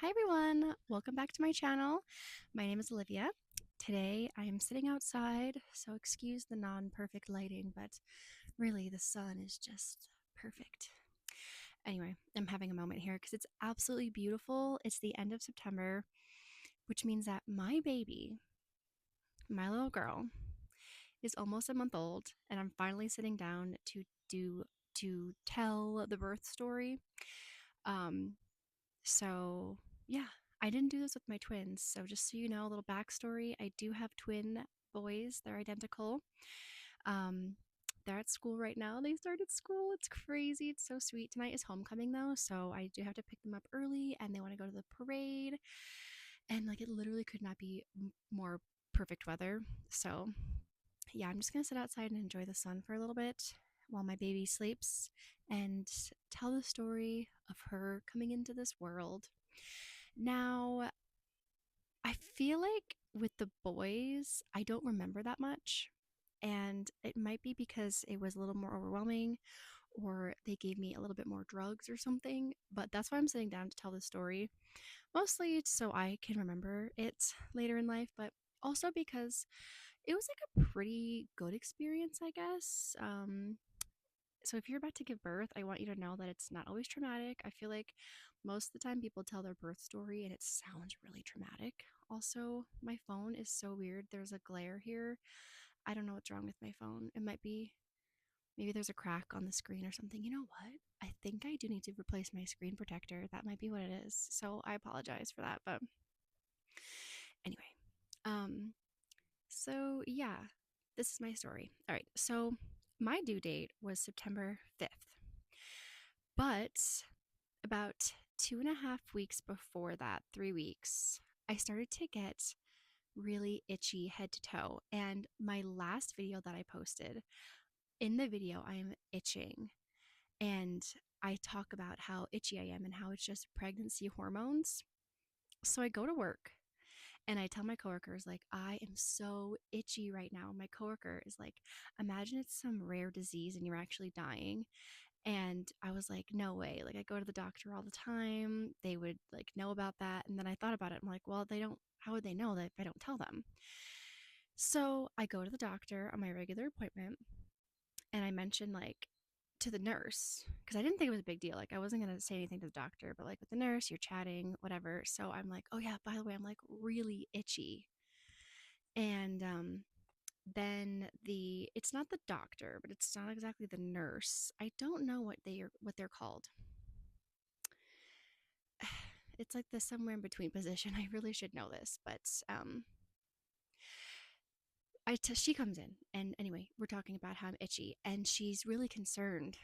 Hi everyone, welcome back to my channel. My name is Olivia. Today I am sitting outside, so excuse the non-perfect lighting, but really the sun is just perfect. Anyway, I'm having a moment here because it's absolutely beautiful. It's the end of September, which means that my baby, my little girl, is almost a month old, and I'm finally sitting down to tell the birth story. Um, So, yeah, I didn't do this with my twins. So, just so you know, a little backstory, I do have twin boys. They're identical. Um, they're at school right now. They started school. It's crazy. It's so sweet. Tonight is homecoming though, so I do have to pick them up early and they want to go to the parade. And like it literally could not be more perfect weather. So, yeah, I'm just going to sit outside and enjoy the sun for a little bit while my baby sleeps and tell the story of her coming into this world. Now, I feel like with the boys, I don't remember that much. And it might be because it was a little more overwhelming or they gave me a little bit more drugs or something. But that's why I'm sitting down to tell the story. Mostly so I can remember it later in life, but also because it was like a pretty good experience, I guess. So if you're about to give birth, I want you to know that it's not always traumatic. I feel like most of the time people tell their birth story and it sounds really traumatic. Also, my phone is so weird. There's a glare here. I don't know what's wrong with my phone. It might be maybe there's a crack on the screen or something. You know what? I think I do need to replace my screen protector. That might be what it is. So I apologize for that. But anyway, um, so yeah, this is my story. All right. So my due date was September 5th. But about 2.5 weeks before that, 3 weeks, I started to get really itchy head to toe. And my last video that I posted, in the video, I am itching and I talk about how itchy I am and how it's just pregnancy hormones. So I go to work and I tell my coworkers, like, I am so itchy right now. My coworker is like, imagine it's some rare disease and you're actually dying. And I was like, no way. Like, I go to the doctor all the time. They would like know about that. And then I thought about it. I'm like, well, they don't, how would they know that if I don't tell them? So I go to the doctor on my regular appointment and I mentioned like to the nurse, because I didn't think it was a big deal. Like, I wasn't going to say anything to the doctor, but like with the nurse, you're chatting, whatever. So I'm like, oh, yeah, by the way, I'm like really itchy. And then it's not the doctor, but it's not exactly the nurse. I don't know what they're called. It's like the somewhere in between position. I really should know this, but she comes in, and anyway, we're talking about how I'm itchy, and she's really concerned.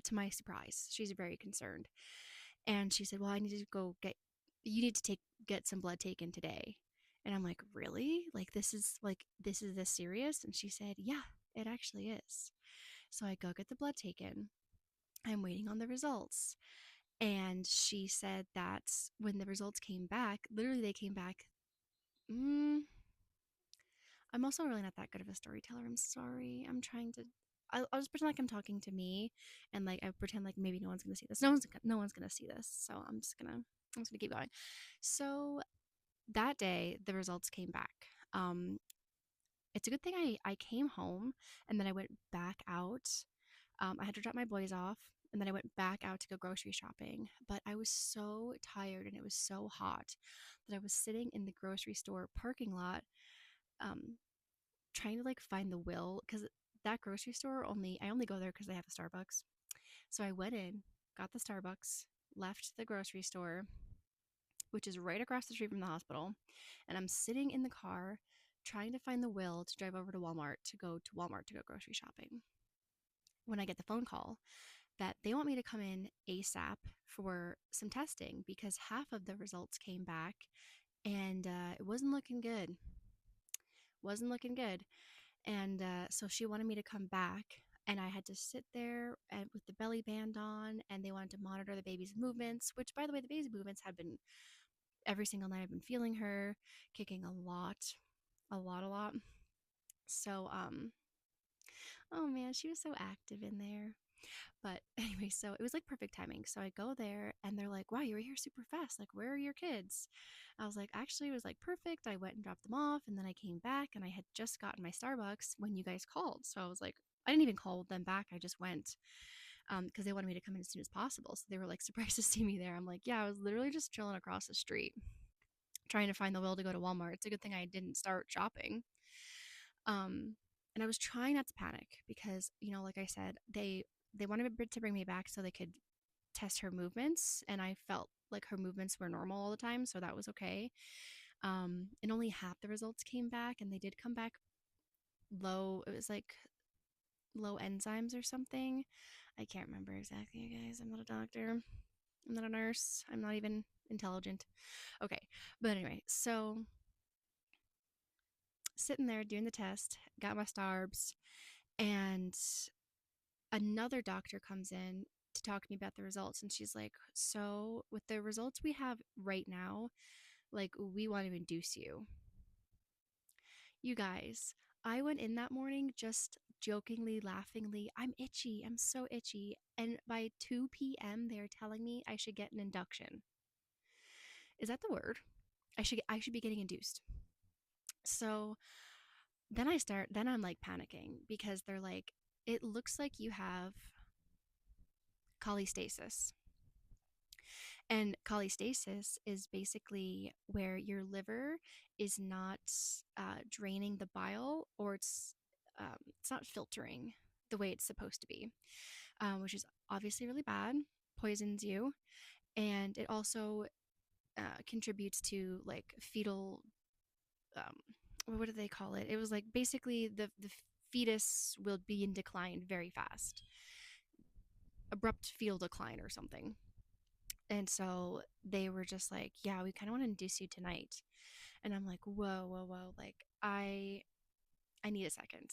To my surprise, she's very concerned, and she said, "Well, I need to go get. You need to get some blood taken today." And I'm like, "Really? This is this serious?" And she said, "Yeah, it actually is." So I go get the blood taken. I'm waiting on the results. And she said that when the results came back, literally they came back. Mm, I'm also really not that good of a storyteller. I'm sorry. I'll just pretend like I'm talking to me, and like I pretend like maybe no one's gonna see this. No one's gonna see this. So I'm just gonna keep going. So that day the results came back. Um, it's a good thing I came home and then I went back out. I had to drop my boys off and then I went back out to go grocery shopping. But I was so tired and it was so hot that I was sitting in the grocery store parking lot, um, trying to like find the will because that grocery store I only go there because they have a Starbucks. So I went in, got the Starbucks, left the grocery store, which is right across the street from the hospital, and I'm sitting in the car trying to find the will to drive over to Walmart to go grocery shopping. When I get the phone call that they want me to come in ASAP for some testing because half of the results came back and it wasn't looking good. Wasn't looking good. And so she wanted me to come back. And I had to sit there and with the belly band on, and they wanted to monitor the baby's movements, which, by the way, the baby's movements have been every single night. I've been feeling her kicking a lot, a lot, a lot. So, oh man, she was so active in there. But anyway, so it was like perfect timing. So I go there and they're like, wow, you were here super fast. Like, where are your kids? I was like, actually, it was like perfect. I went and dropped them off and then I came back and I had just gotten my Starbucks when you guys called. So I was like, I didn't even call them back. I just went because they wanted me to come in as soon as possible. So they were like surprised to see me there. I'm like, yeah, I was literally just chilling across the street trying to find the will to go to Walmart. It's a good thing I didn't start shopping. Um, and I was trying not to panic because, like I said, they wanted to bring me back so they could test her movements, and I felt like her movements were normal all the time, so that was okay. And only half the results came back, and they did come back low. It was like low enzymes or something. I can't remember exactly, you guys. I'm not a doctor. I'm not a nurse. I'm not even intelligent. Okay, but anyway, so sitting there doing the test, got my starbs, and another doctor comes in to talk to me about the results, and she's like, so with the results we have right now, like, we want to induce you. You guys, I went in that morning just jokingly, laughingly, I'm itchy, I'm so itchy, and by 2 p.m. they're telling me I should get an induction. Is that the word? I should be getting induced. So then I'm like panicking because they're like, it looks like you have cholestasis. And cholestasis is basically where your liver is not draining the bile, or it's not filtering the way it's supposed to be, which is obviously really bad, poisons you, and it also contributes to like fetal. Um, what do they call it? It was like basically the fetus will be in decline very fast, abrupt fetal decline or something. And so they were just like, yeah, we kind of want to induce you tonight. And I'm like, whoa, whoa, whoa. Like, I need a second.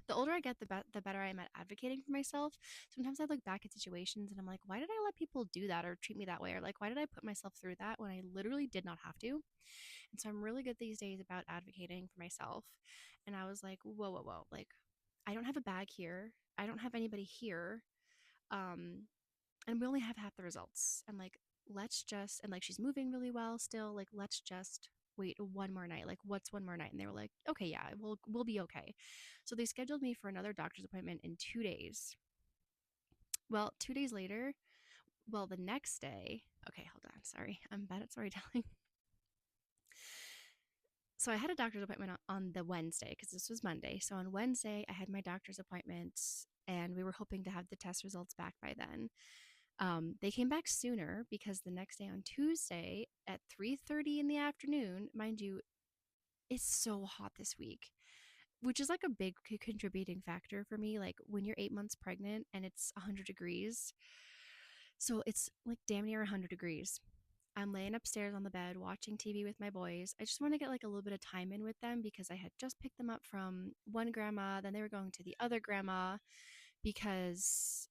The older I get, the better I am at advocating for myself. Sometimes I look back at situations and I'm like, why did I let people do that or treat me that way? Or like, why did I put myself through that when I literally did not have to? And so I'm really good these days about advocating for myself. And I was like, whoa, whoa, whoa. Like, I don't have a bag here. I don't have anybody here. Um, and we only have half the results. And like, let's just, and like, she's moving really well still. Like, let's just wait one more night. Like, what's one more night? And they were like, okay, yeah, we'll be okay. So they scheduled me for another doctor's appointment in 2 days. Well, 2 days later, well, the next day, okay, hold on. Sorry, I'm bad at storytelling. So I had a doctor's appointment on the Wednesday because this was Monday. So on Wednesday, I had my doctor's appointment and we were hoping to have the test results back by then. They came back sooner because the next day on Tuesday at 3:30 in the afternoon, mind you, it's so hot this week, which is like a big contributing factor for me. Like when you're 8 months pregnant and it's 100 degrees, so it's like damn near 100 degrees. I'm laying upstairs on the bed watching TV with my boys. I just want to get like a little bit of time in with them because I had just picked them up from one grandma, then they were going to the other grandma because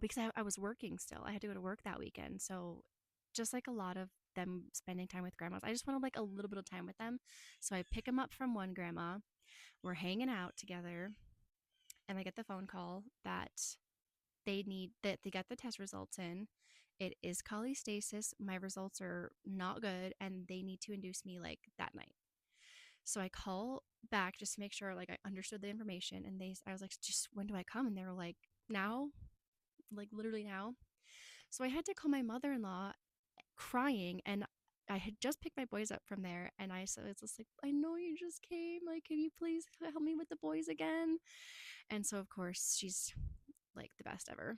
because I was working still. I had to go to work that weekend. So just like a lot of them spending time with grandmas, I just wanted like a little bit of time with them. So I pick them up from one grandma. We're hanging out together, and I get the phone call that they got the test results in. It is cholestasis. My results are not good, and they need to induce me like that night. So I call back just to make sure like I understood the information, and I was like, just when do I come? And they were like, now, like literally now. So I had to call my mother-in-law crying, and I had just picked my boys up from there, and was just like, I know you just came, like, can you please help me with the boys again? And so of course she's like the best ever.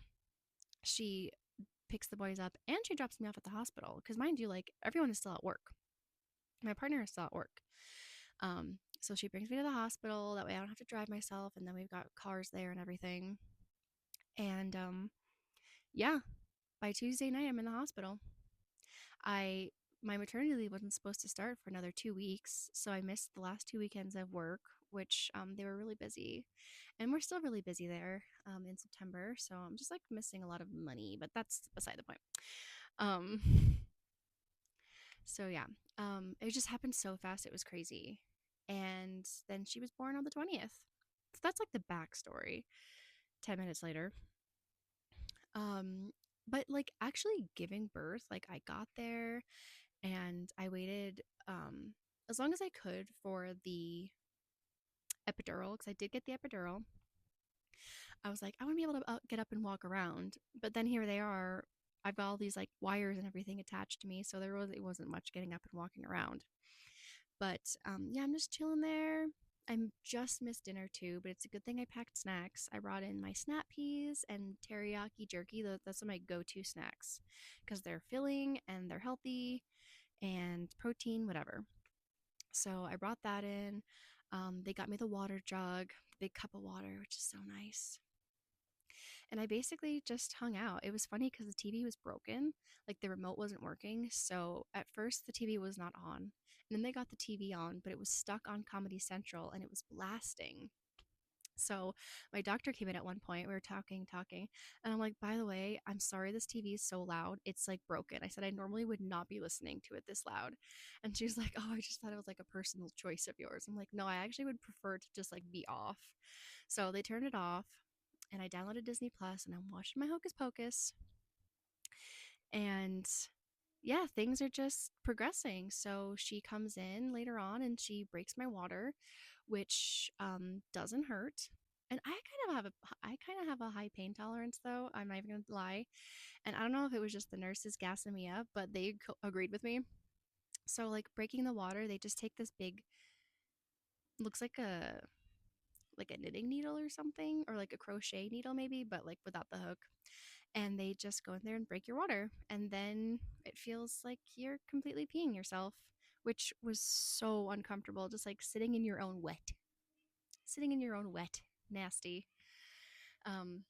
She picks the boys up and she drops me off at the hospital because mind you, like everyone is still at work. My partner is still at work. So she brings me to the hospital. That way I don't have to drive myself, and then we've got cars there and everything. And yeah, by Tuesday night I'm in the hospital. I My maternity leave wasn't supposed to start for another 2 weeks, so I missed the last 2 weekends of work, which they were really busy, and we're still really busy there in September. So I'm just like missing a lot of money, but that's beside the point. Um, so yeah, it just happened so fast; it was crazy. And then she was born on the 20th. So that's like the backstory. 10 minutes later. Um, but like actually giving birth, like I got there and I waited as long as I could for the epidural because I did get the epidural. I was like, I want to be able to get up and walk around. But then here they are. I've got all these like wires and everything attached to me, so there really wasn't much getting up and walking around. But yeah, I'm just chilling there. I just missed dinner too, but it's a good thing I packed snacks. I brought in my snap peas and teriyaki jerky. That's my go-to snacks because they're filling and they're healthy and protein, whatever. So I brought that in. They got me the water jug, big cup of water, which is so nice. And I basically just hung out. It was funny because the TV was broken, like the remote wasn't working. So at first, the TV was not on. And then they got the TV on, but it was stuck on Comedy Central and it was blasting. So my doctor came in at one point. We were talking, and I'm like, by the way, I'm sorry this TV is so loud. It's like broken. I said I normally would not be listening to it this loud. And she was like, oh, I just thought it was like a personal choice of yours. I'm like, no, I actually would prefer to just like be off. So they turned it off, and I downloaded Disney Plus, and I'm watching my Hocus Pocus. And yeah, things are just progressing. So she comes in later on and she breaks my water, which doesn't hurt. And I kind of have a high pain tolerance though. I'm not even gonna lie. And I don't know if it was just the nurses gassing me up, but they agreed with me. So like breaking the water, they just take this big, looks like a knitting needle or something, or like a crochet needle maybe, but like without the hook. And they just go in there and break your water. And then it feels like you're completely peeing yourself, which was so uncomfortable, just like sitting in your own wet. Sitting in your own wet. Nasty. Um,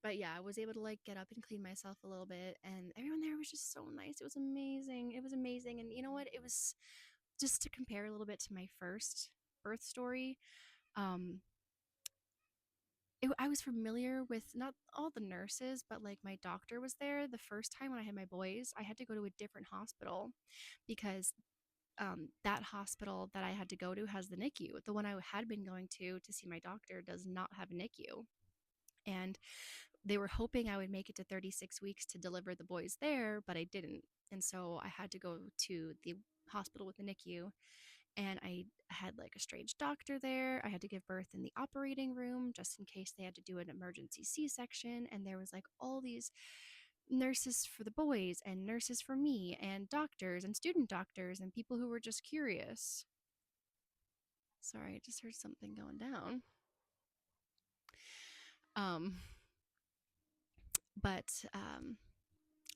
but yeah, I was able to like get up and clean myself a little bit, and everyone there was just so nice. It was amazing. It was amazing. And you know what? It was just to compare a little bit to my first birth story. Um, I was familiar with not all the nurses, but like my doctor was there. The first time when I had my boys, I had to go to a different hospital because that hospital that I had to go to has the NICU. The one I had been going to see my doctor does not have a NICU. And they were hoping I would make it to 36 weeks to deliver the boys there, but I didn't. And so I had to go to the hospital with the NICU, and I had like a strange doctor there. I had to give birth in the operating room just in case they had to do an emergency C-section. And there was like all these nurses for the boys and nurses for me and doctors and student doctors and people who were just curious. Sorry, I just heard something going down. Um, but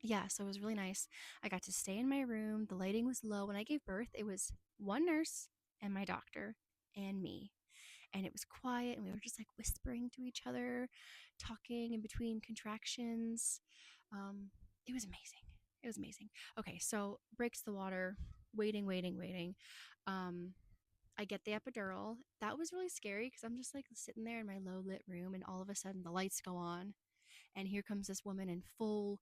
yeah, so it was really nice. I got to stay in my room. The lighting was low. When I gave birth, it was one nurse and my doctor and me, and it was quiet, and we were just like whispering to each other, talking in between contractions. It was amazing. It was amazing. Okay, so breaks the water, waiting. um I get the epidural. That was really scary because I'm just like sitting there in my low lit room, and all of a sudden the lights go on, and here comes this woman in full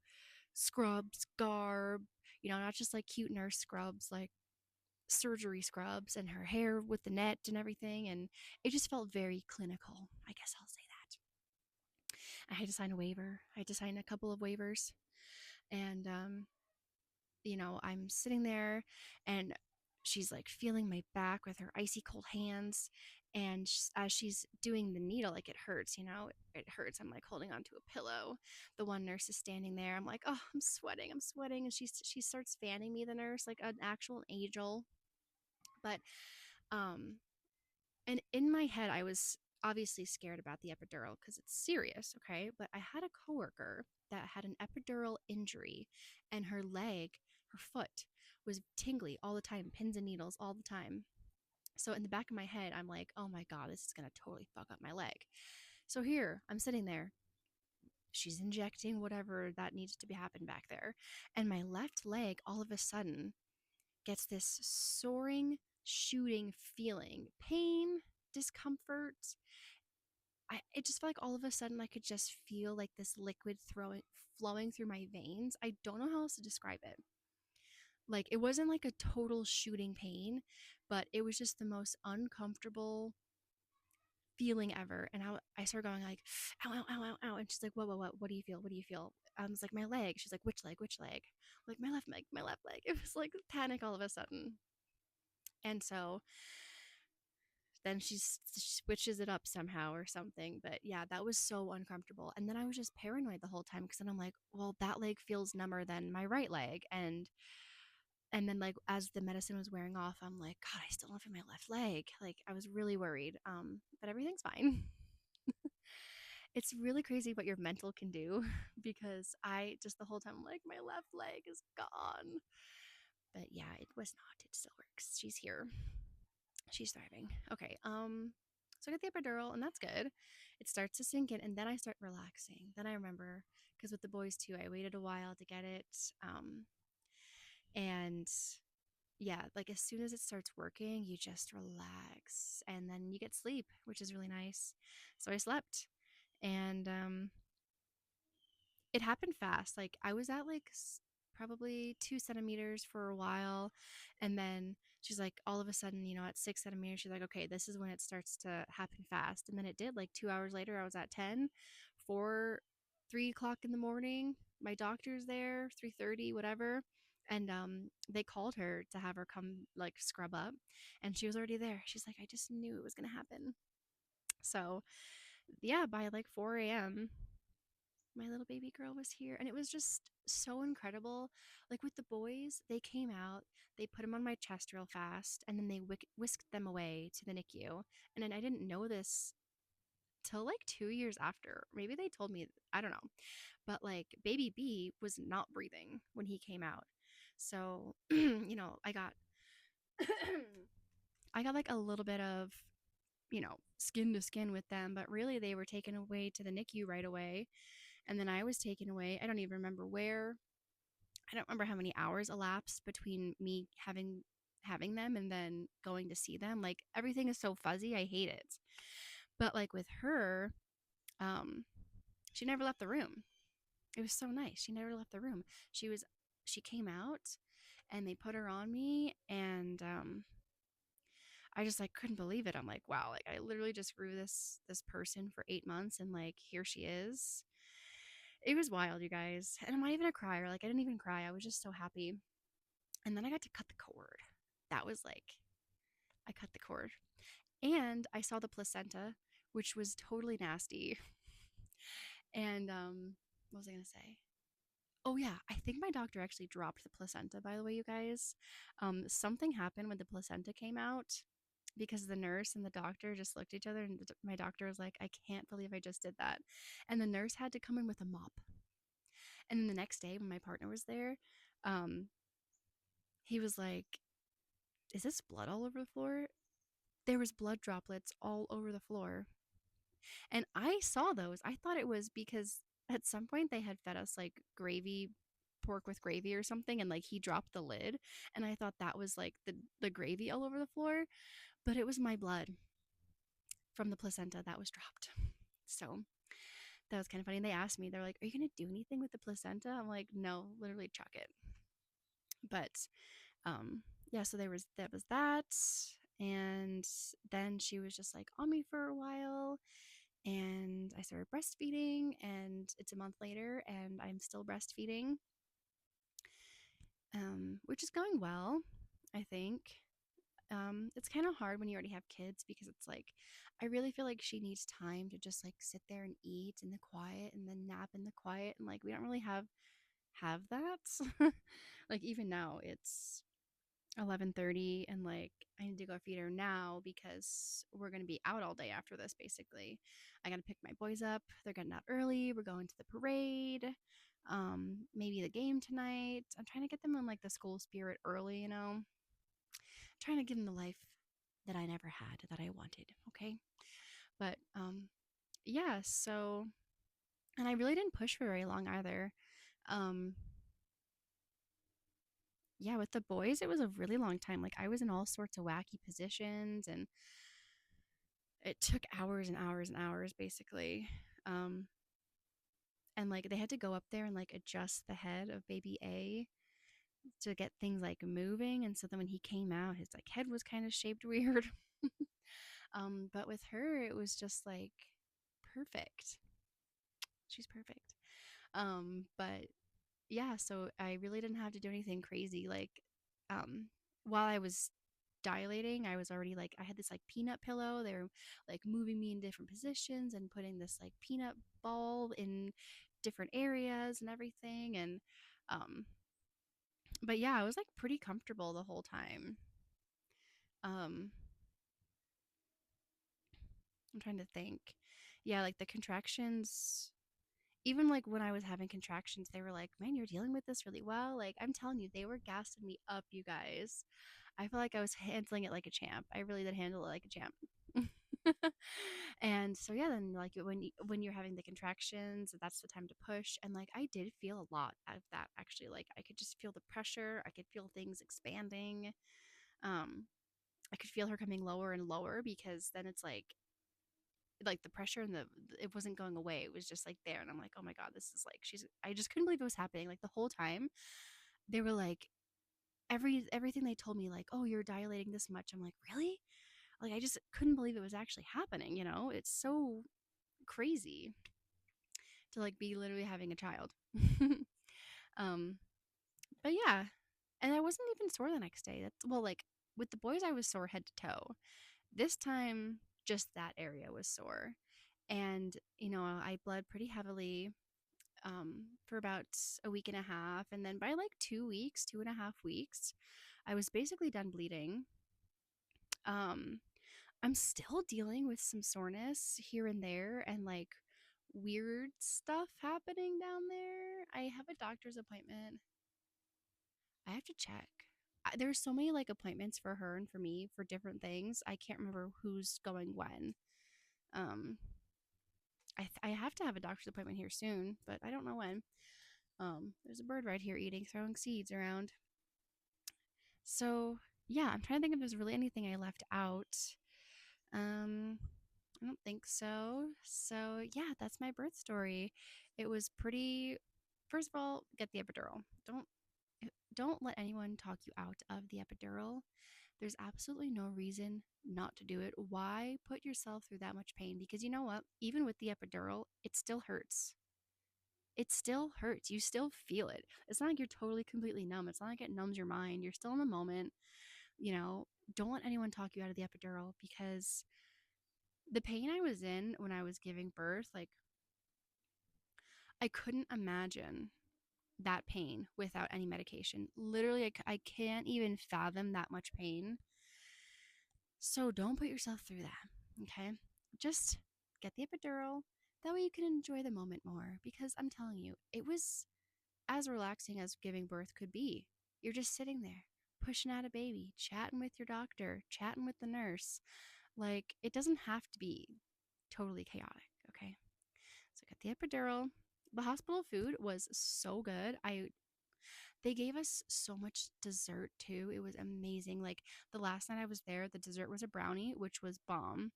scrubs garb, not just like cute nurse scrubs, like surgery scrubs, and her hair with the net and everything. And it just felt very clinical. I guess I'll say that. I had to sign a waiver. I had to sign a couple of waivers. And, I'm sitting there, and she's like feeling my back with her icy cold hands. And as she's doing the needle, like it hurts, it hurts. I'm like holding onto a pillow. The one nurse is standing there. I'm like, oh, I'm sweating. And she starts fanning me, the nurse, like an actual angel. But um And in my head, I was obviously scared about the epidural because it's serious, okay? But I had a coworker that had an epidural injury, and her leg, her foot, was tingly all the time, pins and needles all the time. So in the back of my head, I'm like, oh my God, this is going to totally fuck up my leg. So here, I'm sitting there. She's injecting whatever that needs to be happen back there. And my left leg all of a sudden gets this soaring, shooting feeling, pain, discomfort. It just felt like all of a sudden I could just feel like this liquid flowing through my veins. I don't know how else to describe it. Like it wasn't like a total shooting pain, but it was just the most uncomfortable feeling ever. And I started going like, ow, ow, ow, ow, ow. And she's like, whoa, whoa, whoa, what do you feel? What do you feel? I was like, my leg. She's like, which leg? Which leg? I'm like, my left leg, my left leg. It was like panic all of a sudden. And so then she switches it up somehow or something. But yeah, that was so uncomfortable. And then I was just paranoid the whole time because then I'm like, well, that leg feels number than my right leg. And then like as the medicine was wearing off, I'm like, God, I still don't feel my left leg. Like I was really worried. But everything's fine. It's really crazy what your mental can do because I just the whole time I'm like, my left leg is gone. But yeah, it was not. It still works. She's here. She's thriving. Okay. So I get the epidural and that's good. It starts to sink in and then I start relaxing. Then I remember because with the boys too, I waited a while to get it. And yeah, like as soon as it starts working, you just relax and then you get sleep, which is really nice. So I slept and it happened fast. Like I was at like probably 2 centimeters for a while. And then she's like, all of a sudden, at 6 centimeters, she's like, okay, this is when it starts to happen fast. And then it did. Like 2 hours later, I was at 10, 4, 3 o'clock in the morning. My doctor's there, 3:30, whatever. And they called her to have her come like scrub up. And she was already there. She's like, I just knew it was going to happen. So yeah, by like 4 a.m., my little baby girl was here and it was just so incredible. Like with the boys, they came out, they put them on my chest real fast, and then they whisked them away to the NICU. And then I didn't know this till like 2 years after. Maybe they told me, I don't know. But like baby B was not breathing when he came out. So, I got I got like a little bit of, skin to skin with them, but really they were taken away to the NICU right away. And then I was taken away. I don't even remember where. I don't remember how many hours elapsed between me having them and then going to see them. Like everything is so fuzzy. I hate it. But like with her, um, she never left the room. It was so nice. She never left the room. She came out and they put her on me and I just like couldn't believe it. I'm like, wow, like I literally just grew this person for 8 months and like here she is. It was wild, you guys. And I'm not even a crier. Like I didn't even cry. I was just so happy. And then I got to cut the cord. That was like I cut the cord. And I saw the placenta, which was totally nasty. And what was I gonna say? Oh yeah, I think my doctor actually dropped the placenta, by the way, you guys. Something happened when the placenta came out because the nurse and the doctor just looked at each other and my doctor was like, I can't believe I just did that. And the nurse had to come in with a mop. And then the next day when my partner was there, um, he was like, is this blood all over the floor? There was blood droplets all over the floor. And I saw those. I thought it was because at some point they had fed us like gravy, pork with gravy or something, and like he dropped the lid. And I thought that was like the gravy all over the floor, but it was my blood from the placenta that was dropped. So that was kind of funny. And they asked me, they're like, are you going to do anything with the placenta? I'm like, no, literally chuck it. But yeah, so that was that. And then she was just like on me for a while and I started breastfeeding and it's a month later and I'm still breastfeeding, which is going well, I think. It's kind of hard when you already have kids because it's like I really feel like she needs time to just like sit there and eat in the quiet and then nap in the quiet and like we don't really have that. Like even now it's 11:30 and like I need to go feed her now because we're going to be out all day after this basically. I got to pick my boys up. They're getting out early. We're going to the parade. Maybe the game tonight. I'm trying to get them in like the school spirit early, trying to give them the life that I never had that I wanted, okay? But yeah, so and I really didn't push for very long either. Um yeah, with the boys, it was a really long time. Like I was in all sorts of wacky positions and it took hours and hours and hours basically. Um and like they had to go up there and like adjust the head of baby A to get things like moving and so then when he came out his like head was kind of shaped weird. But with her, it was just like perfect. She's perfect. But yeah, so I really didn't have to do anything crazy. Like, um, while I was dilating, I was already like, I had this like peanut pillow. They were like moving me in different positions and putting this like peanut ball in different areas and everything. Um, but yeah, I was like pretty comfortable the whole time. Um, I'm trying to think. Yeah, like the contractions, even like when I was having contractions, they were like, man, you're dealing with this really well. Like, I'm telling you, they were gassing me up, you guys. I feel like I was handling it like a champ. I really did handle it like a champ. And so yeah, then like when you're having the contractions, that's the time to push. And like I did feel a lot of that actually. Like I could just feel the pressure. I could feel things expanding. Um, I could feel her coming lower and lower because then it's like the pressure and the it wasn't going away. It was just like there, and I'm like, oh my god, this is like she's. I just couldn't believe it was happening. Like the whole time, they were like everything they told me, like, oh, you're dilating this much. I'm like, really? Like I just couldn't believe it was actually happening. You know, it's so crazy to like be literally having a child. um, but yeah, and I wasn't even sore the next day. That's well, like with the boys, I was sore head to toe. This time, just that area was sore, and I bled pretty heavily for about a week and a half. And then by like 2 weeks, 2.5 weeks, I was basically done bleeding. Um, I'm still dealing with some soreness here and there and like weird stuff happening down there. I have a doctor's appointment. I have to check. There's so many like appointments for her and for me for different things. I can't remember who's going when. Um, I have to have a doctor's appointment here soon, but I don't know when. There's a bird right here eating, throwing seeds around. So yeah, I'm trying to think if there's really anything I left out. Um, I don't think so. So yeah, that's my birth story. It was pretty. First of all, get the epidural. Don't let anyone talk you out of the epidural. There's absolutely no reason not to do it. Why put yourself through that much pain? Because you know what? Even with the epidural, it still hurts. It still hurts. You still feel it. It's not like you're totally completely numb. It's not like it numbs your mind. You're still in the moment. You know, don't let anyone talk you out of the epidural because the pain I was in when I was giving birth, like, I couldn't imagine that pain without any medication. Literally, I can't even fathom that much pain. So don't put yourself through that. Okay. Just get the epidural. That way you can enjoy the moment more because I'm telling you, it was as relaxing as giving birth could be. You're just sitting there, pushing out a baby, chatting with your doctor, chatting with the nurse. Like, it doesn't have to be totally chaotic, okay? So I got the epidural. The hospital food was so good. They gave us so much dessert too. It was amazing. Like the last night I was there, the dessert was a brownie, which was bomb.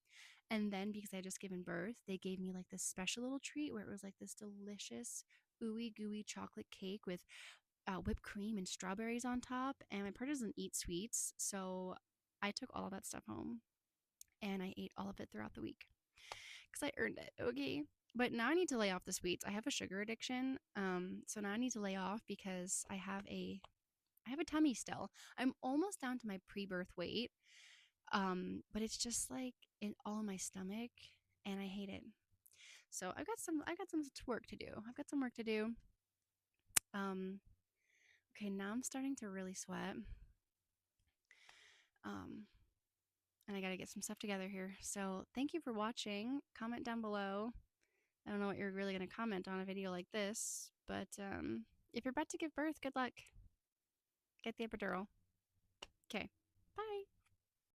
And then because I had just given birth, they gave me like this special little treat where it was like this delicious ooey gooey chocolate cake with whipped cream and strawberries on top. And my partner doesn't eat sweets, so I took all of that stuff home and I ate all of it throughout the week because I earned it. Okay. But now I need to lay off the sweets. I have a sugar addiction. So now I need to lay off because I have a tummy still. I'm almost down to my pre-birth weight. But it's just like in all of my stomach and I hate it. So I got some work to do. I've got some work to do. Um, okay, now I'm starting to really sweat. Um, and I got to get some stuff together here. So, thank you for watching. Comment down below. I don't know what you're really going to comment on a video like this, but if you're about to give birth, good luck. Get the epidural. Okay.